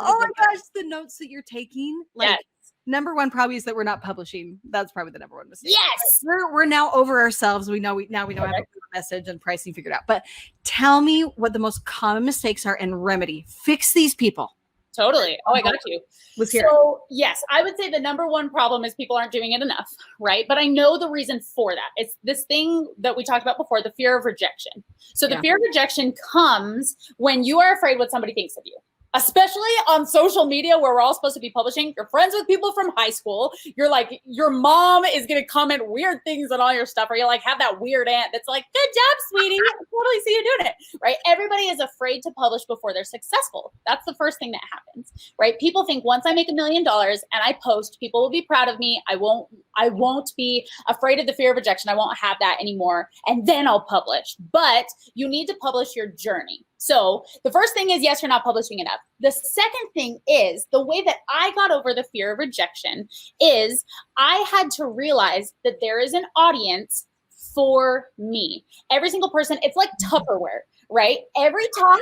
Oh my gosh, the notes that you're taking. Like, number one probably is that we're not publishing. That's probably the number one mistake. Yes. We're now over ourselves. We know we know how to do a message and pricing figured out. But tell me what the most common mistakes are and remedy. Fix these people. Totally. Oh, I got you. So yes, I would say the number one problem is people aren't doing it enough, right? But I know the reason for that. It's this thing that we talked about before, the fear of rejection. So the fear of rejection comes when you are afraid what somebody thinks of you. Especially on social media where we're all supposed to be publishing. You're friends with people from high school. You're like, your mom is going to comment weird things on all your stuff. Or you like have that weird aunt that's like, good job, sweetie. I totally see you doing it, right? Everybody is afraid to publish before they're successful. That's the first thing that happens, right? People think once I make $1 million and I post, people will be proud of me. I won't be afraid of the fear of rejection. I won't have that anymore. And then I'll publish. But you need to publish your journey. So the first thing is, yes, you're not publishing enough. The second thing is the way that I got over the fear of rejection is I had to realize that there is an audience for me. Every single person, it's like Tupperware, right? Every top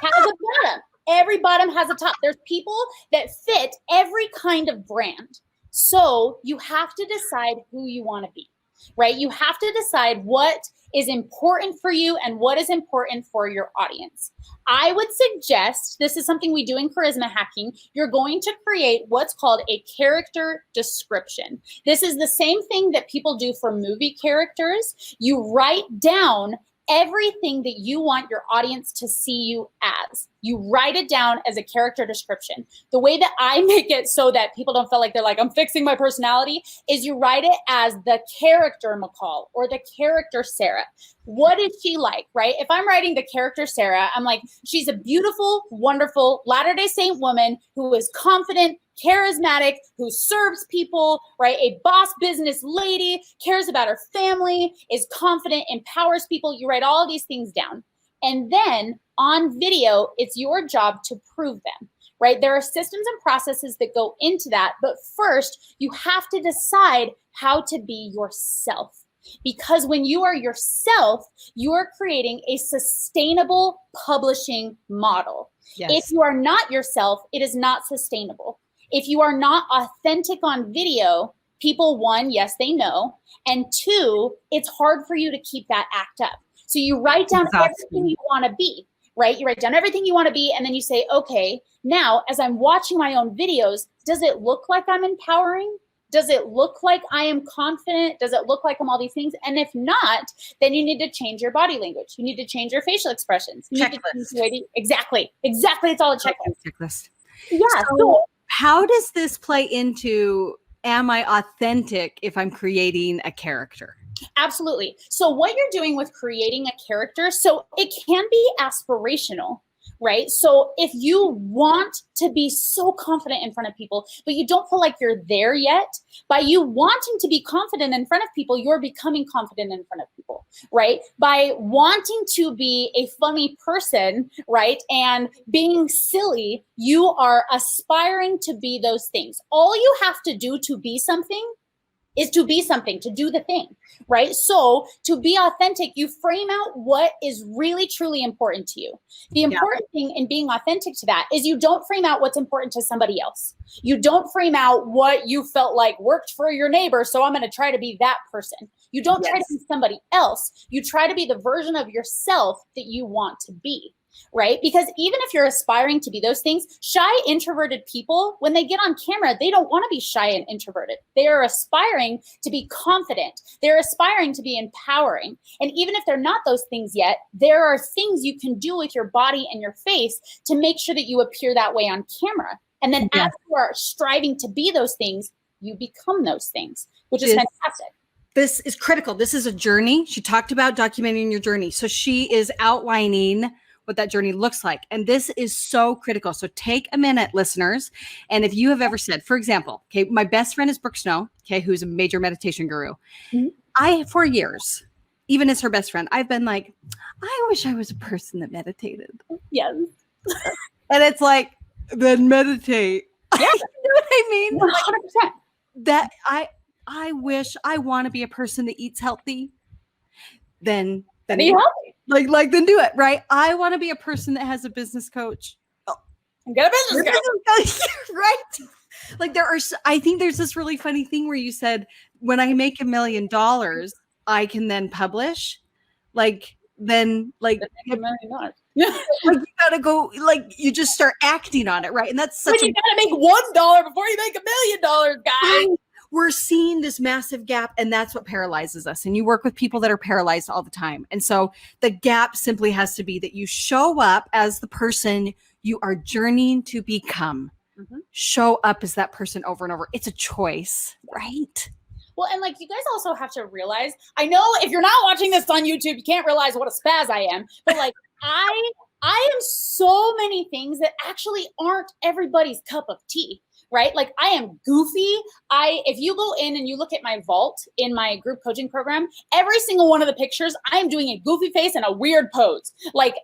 has a bottom. Every bottom has a top. There's people that fit every kind of brand. So you have to decide who you want to be, right? You have to decide what is important for you and what is important for your audience. I would suggest, this is something we do in charisma hacking, you're going to create what's called a character description. This is the same thing that people do for movie characters. You write down everything that you want your audience to see you as. You write it down as a character description. The way that I make it so that people don't feel like they're like, I'm fixing my personality, is you write it as the character McCall or the character Sarah. What is she like, right? If I'm writing the character Sarah, I'm like, she's a beautiful, wonderful Latter-day Saint woman who is confident, charismatic, who serves people, right? A boss business lady, cares about her family, is confident, empowers people. You write all of these things down. And then on video, it's your job to prove them, right? There are systems and processes that go into that. But first, you have to decide how to be yourself. Because when you are yourself, you are creating a sustainable publishing model. Yes. If you are not yourself, it is not sustainable. If you are not authentic on video, people, one, yes, they know. And two, it's hard for you to keep that act up. So you write down everything you want to be, right? You write down everything you want to be, and then you say, okay, now as I'm watching my own videos, does it look like I'm empowering? Does it look like I am confident? Does it look like I'm all these things? And if not, then you need to change your body language. You need to change your facial expressions. You need to change the way to, exactly. It's all a checklist. Yeah. So how does this play into, am I authentic if I'm creating a character? Absolutely. So what you're doing with creating a character, so it can be aspirational, right? So if you want to be so confident in front of people, but you don't feel like you're there yet, by you wanting to be confident in front of people, you're becoming confident in front of people, right? By wanting to be a funny person, right, and being silly, you are aspiring to be those things. All you have to do to be something is to be something, to do the thing, right? So to be authentic, you frame out what is really, truly important to you. The important thing in being authentic to that is you don't frame out what's important to somebody else. You don't frame out what you felt like worked for your neighbor, so I'm going to try to be that person. You don't try to be somebody else. You try to be the version of yourself that you want to be. Right? Because even if you're aspiring to be those things, shy, introverted people, when they get on camera, they don't want to be shy and introverted. They are aspiring to be confident. They're aspiring to be empowering. And even if they're not those things yet, there are things you can do with your body and your face to make sure that you appear that way on camera. And then as you are striving to be those things, you become those things, which is fantastic. This is critical. This is a journey. She talked about documenting your journey. So she is outlining what that journey looks like. And this is so critical. So take a minute, listeners. And if you have ever said, for example, okay, my best friend is Brooke Snow, okay, who's a major meditation guru. Mm-hmm. For years, even as her best friend, I've been like, I wish I was a person that meditated. Yes. And it's like, then meditate. Yeah. You know what I mean? 100%. Like, that I wish I want to be a person that eats healthy. Then be healthy. Then do it, right? I want to be a person that has a business coach. Get a business coach. Right? Like I think there's this really funny thing where you said, when I make $1 million, I can then publish. Make $1 million. You gotta go, you just start acting on it, right? And that's such you gotta make $1 before you make $1 million, guys. We're seeing this massive gap, and that's what paralyzes us. And you work with people that are paralyzed all the time. And so the gap simply has to be that you show up as the person you are journeying to become. Mm-hmm. Show up as that person over and over. It's a choice, right? Well, and you guys also have to realize, I know if you're not watching this on YouTube, you can't realize what a spaz I am, but I am so many things that actually aren't everybody's cup of tea. Right? I am goofy. If you go in and you look at my vault in my group coaching program, every single one of the pictures, I am doing a goofy face and a weird pose.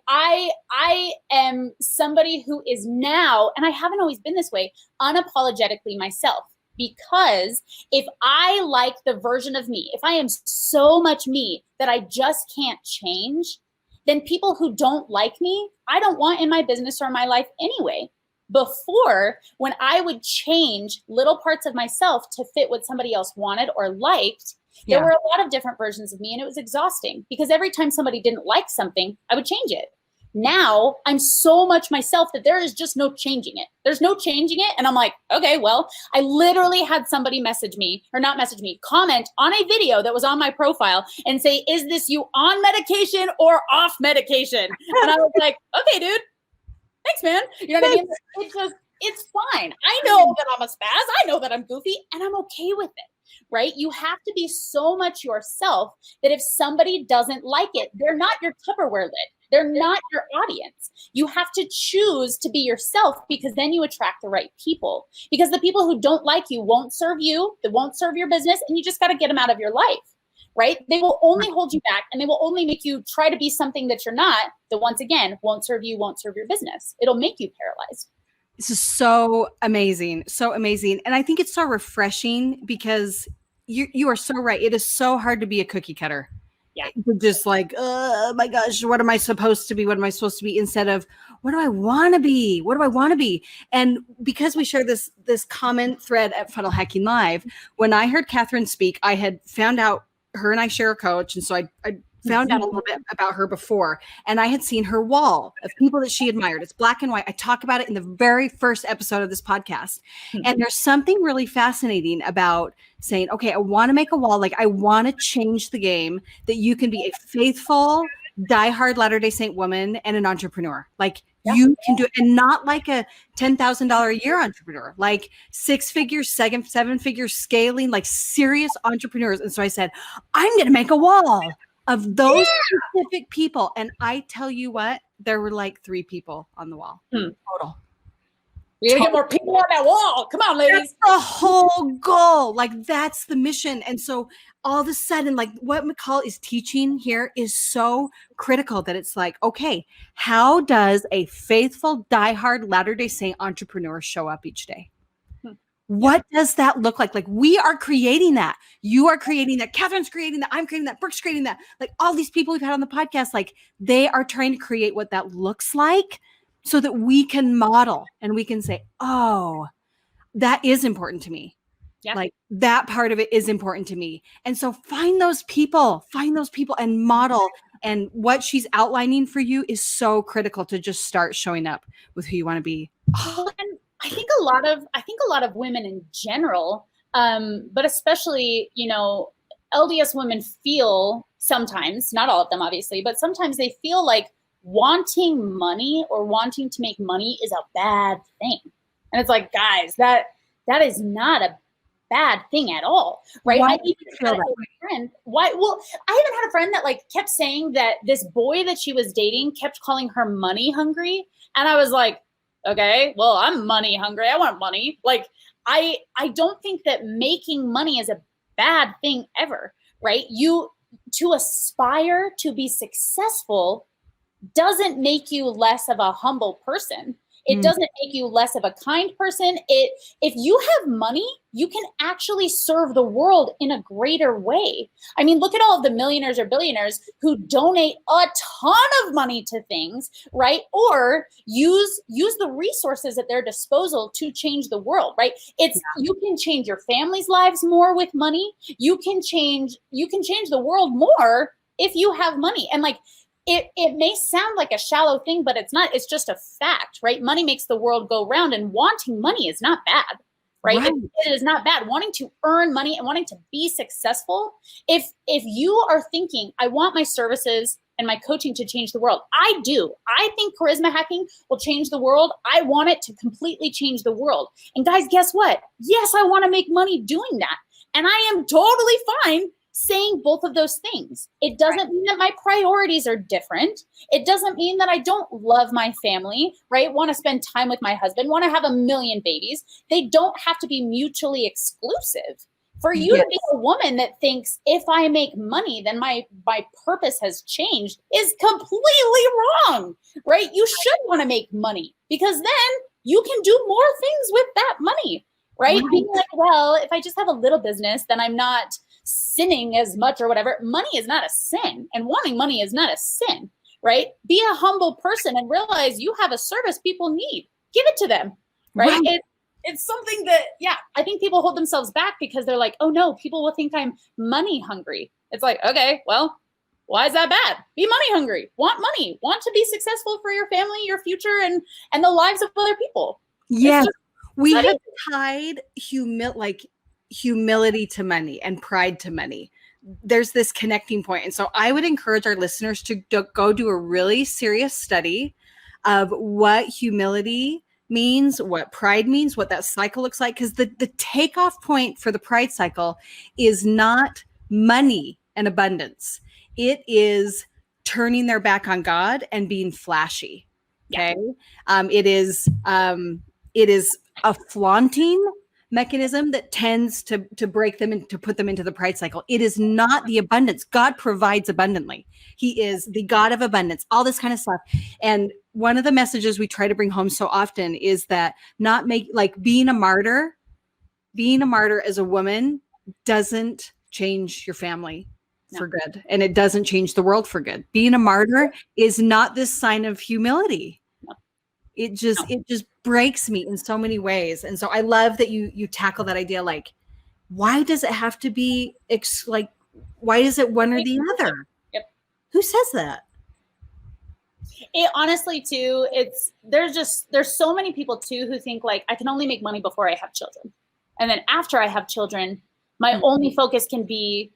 I am somebody who is now, and I haven't always been this way, unapologetically myself. Because if I like the version of me, if I am so much me that I just can't change, then people who don't like me, I don't want in my business or my life anyway. Before, when I would change little parts of myself to fit what somebody else wanted or liked, there were a lot of different versions of me, and it was exhausting because every time somebody didn't like something, I would change it. Now I'm so much myself that there is just no changing it. There's no changing it. And I'm like, okay, well, I literally had somebody comment on a video that was on my profile and say, is this you on medication or off medication? And I was like, okay, dude, thanks, man. You know what I mean? It's fine. I know that I'm a spaz. I know that I'm goofy, and I'm okay with it. Right? You have to be so much yourself that if somebody doesn't like it, they're not your Tupperware lid. They're not your audience. You have to choose to be yourself, because then you attract the right people. Because the people who don't like you won't serve you, they won't serve your business, and you just got to get them out of your life. Right? They will only hold you back, and they will only make you try to be something that you're not, that once again won't serve you, won't serve your business. It'll make you paralyzed. This is so amazing. So amazing. And I think it's so refreshing because you are so right. It is so hard to be a cookie cutter. Yeah. Just like, oh my gosh, what am I supposed to be? What am I supposed to be? Instead of, what do I want to be? What do I want to be? And because we share this comment thread at Funnel Hacking Live, when I heard Catherine speak, I had found out her and I share a coach. And so I found out a little bit about her before, and I had seen her wall of people that she admired. It's black and white. I talk about it in the very first episode of this podcast. And there's something really fascinating about saying, okay, I want to make a wall. Like, I want to change the game that you can be a faithful, diehard Latter-day Saint woman and an entrepreneur. Like, you can do it, and not like a $10,000 a year entrepreneur, like 6 figures, 7 figures scaling, like serious entrepreneurs. And so I said, I'm going to make a wall of those specific people. And I tell you what, there were like 3 people on the wall total. We gotta get more people on that wall. Come on, ladies. That's the whole goal. Like, that's the mission. And so all of a sudden, like, what McCall is teaching here is so critical, that it's like, okay, how does a faithful, diehard Latter-day Saint entrepreneur show up each day? What does that look like? Like, we are creating that. You are creating that. Catherine's creating that. I'm creating that. Brooke's creating that. Like, all these people we've had on the podcast, like, they are trying to create what that looks like so that we can model and we can say, oh, that is important to me. Yeah. Like, that part of it is important to me. And so find those people and model. And what she's outlining for you is so critical to just start showing up with who you want to be. Oh. And I think a lot of women in general, but especially, LDS women feel sometimes, not all of them obviously, but sometimes they feel like wanting money or wanting to make money is a bad thing. And it's like, guys, that is not a bad thing at all, right? Why I even had a friend. I even had a friend that like kept saying that this boy that she was dating kept calling her money hungry. And I was like, okay, well, I'm money hungry. I want money. Like, I don't think that making money is a bad thing ever, right? To aspire to be successful doesn't make you less of a humble person. It doesn't make you less of a kind person. If you have money, you can actually serve the world in a greater way. I mean, look at all of the millionaires or billionaires who donate a ton of money to things, right? Or use the resources at their disposal to change the world, right? You can change your family's lives more with money. You can change the world more if you have money. And like, it may sound like a shallow thing, but it's not. It's just a fact, right? Money makes the world go round, and wanting money is not bad, right? It is not bad. Wanting to earn money and wanting to be successful. If you are thinking, I want my services and my coaching to change the world, I do. I think charisma hacking will change the world. I want it to completely change the world. And guys, guess what? Yes, I want to make money doing that. And I am totally fine saying both of those things. It doesn't mean that my priorities are different. It doesn't mean that I don't love my family, right? Want to spend time with my husband, want to have 1 million babies. They don't have to be mutually exclusive. For you to be a woman that thinks if I make money, then my purpose has changed is completely wrong, right? You should want to make money because then you can do more things with that money, right? Being like, well, if I just have a little business, then I'm not sinning as much or whatever. Money is not a sin, and wanting money is not a sin, right? Be a humble person and realize you have a service people need. Give it to them. right? It's something that, I think people hold themselves back because they're like, oh no, people will think I'm money hungry. It's like, okay, well, why is that bad? Be money hungry, want money, want to be successful for your family, your future, and the lives of other people. Yes. We have tied humility to money and pride to money. There's this connecting point. And so I would encourage our listeners to go do a really serious study of what humility means, what pride means, what that cycle looks like. Because the takeoff point for the pride cycle is not money and abundance. It is turning their back on God and being flashy. Okay. It is a flaunting mechanism that tends to break them and to put them into the pride cycle. It is not the abundance. God provides abundantly. He is the God of abundance, all this kind of stuff. And one of the messages we try to bring home so often is that being a martyr as a woman doesn't change your family for good. And it doesn't change the world for good. Being a martyr is not this sign of humility. It just breaks me in so many ways. And so I love that you tackle that idea. Like, why does it have to be why is it one or the other? Yep. Who says that? It honestly too, there's so many people too who think like, I can only make money before I have children. And then after I have children, my only focus can be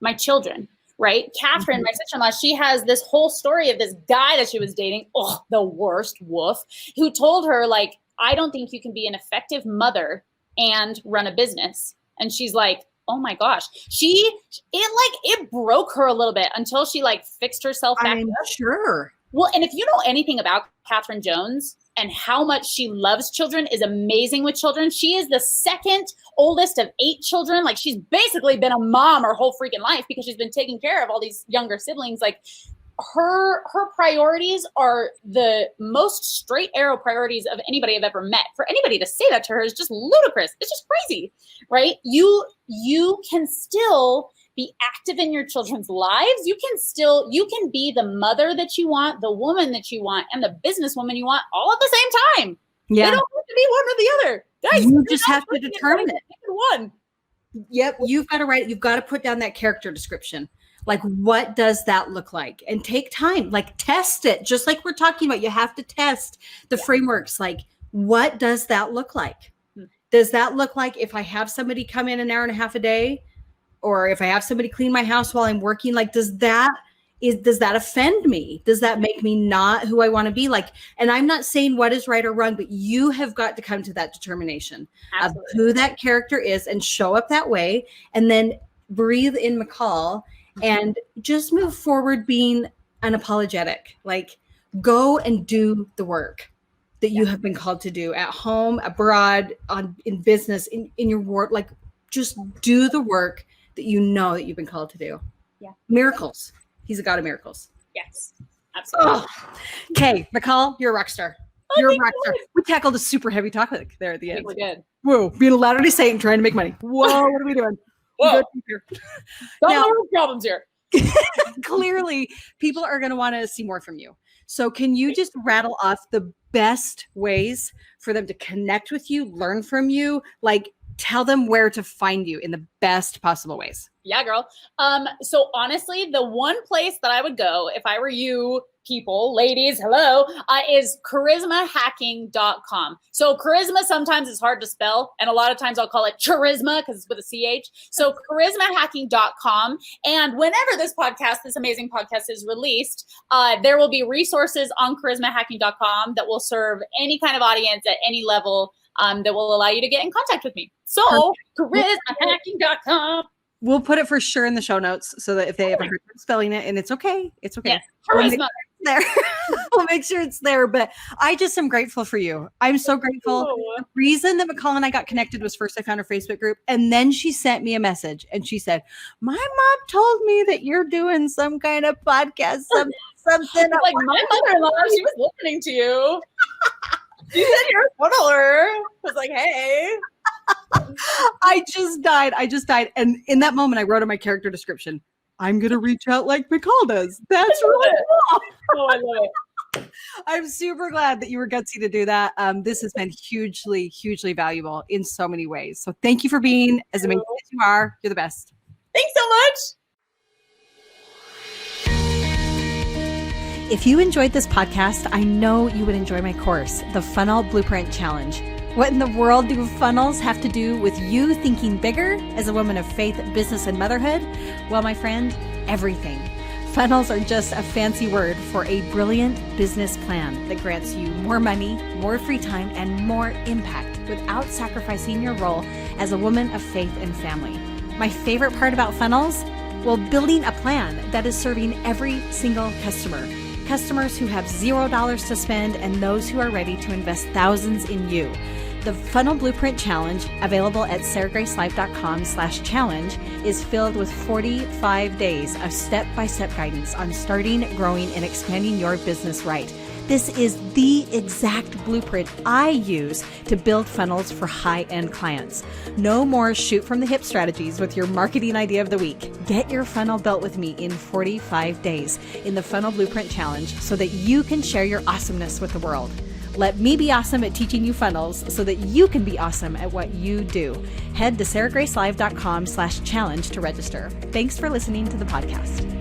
my children. Right? Catherine, my sister-in-law, she has this whole story of this guy that she was dating. Oh, the worst woof, who told her like, I don't think you can be an effective mother and run a business. And she's like, oh my gosh, it broke her a little bit until she like fixed herself back up. Sure. Well, and if you know anything about Catherine Jones and how much she loves children, is amazing with children. She is the second oldest of 8 children. Like, she's basically been a mom her whole freaking life because she's been taking care of all these younger siblings. Like, her priorities are the most straight arrow priorities of anybody I've ever met. For anybody to say that to her is just ludicrous. It's just crazy, right? You can still be active in your children's lives. You can be the mother that you want, the woman that you want, and the businesswoman you want all at the same time. Yeah. They don't have to be one or the other. Guys, you just have to determine it. One. Yep. You've got to write it. You've got to put down that character description. Like, what does that look like? And take time, like test it. Just like we're talking about, you have to test the frameworks. Like, what does that look like? Does that look like if I have somebody come in an hour and a half a day? Or if I have somebody clean my house while I'm working, like, does that offend me? Does that make me not who I want to be? Like, and I'm not saying what is right or wrong, but you have got to come to that determination of who that character is and show up that way, and then breathe in McCall and just move forward being unapologetic. Like, go and do the work that you have been called to do at home, abroad, in business, in your work. Like, just do the work that you know that you've been called to do. Yeah. Miracles. He's a God of miracles. Yes, absolutely. Okay, McCall, you're a rock star. You're a rock star. We tackled a super heavy topic there at the end. We did. Whoa, being a Latter-day Saint trying to make money. Whoa, what are we doing? Whoa. No problems here. Clearly, people are going to want to see more from you. So can you just rattle off the best ways for them to connect with you, learn from you, like tell them where to find you in the best possible ways? Yeah, girl. So honestly, the one place that I would go if I were you people, ladies, hello, is charismahacking.com. So charisma sometimes is hard to spell, and a lot of times I'll call it charisma because it's with a CH. So charismahacking.com. And whenever this amazing podcast is released, there will be resources on charismahacking.com that will serve any kind of audience at any level, that will allow you to get in contact with me. So charismahacking.com. We'll put it for sure in the show notes so that if they ever heard spelling it, and it's okay. It's okay. Yeah. Charisma. There. We'll make sure it's there. But I just am grateful for you. I'm so grateful. The reason that McCall and I got connected was first I found her Facebook group, and then she sent me a message and she said, my mom told me that you're doing some kind of podcast, something. Like, my mother-in-law, she was listening to you. She said you're a funneler. I was like, hey. I just died. And in that moment, I wrote in my character description, I'm going to reach out like McCall does. That's really cool. Oh, I love it. I'm super glad that you were gutsy to do that. This has been hugely, hugely valuable in so many ways. So thank you for being as amazing as you are. You're the best. Thanks so much. If you enjoyed this podcast, I know you would enjoy my course, the Funnel Blueprint Challenge. What in the world do funnels have to do with you thinking bigger as a woman of faith, business, and motherhood? Well, my friend, everything. Funnels are just a fancy word for a brilliant business plan that grants you more money, more free time, and more impact without sacrificing your role as a woman of faith and family. My favorite part about funnels? Well, building a plan that is serving every single customer. Customers who have $0 to spend and those who are ready to invest thousands in you. The Funnel Blueprint Challenge, available at sarahgracelife.com/challenge, is filled with 45 days of step-by-step guidance on starting, growing, and expanding your business right. This is the exact blueprint I use to build funnels for high-end clients. No more shoot from the hip strategies with your marketing idea of the week. Get your funnel built with me in 45 days in the Funnel Blueprint Challenge so that you can share your awesomeness with the world. Let me be awesome at teaching you funnels so that you can be awesome at what you do. Head to sarahgracelive.com/challenge to register. Thanks for listening to the podcast.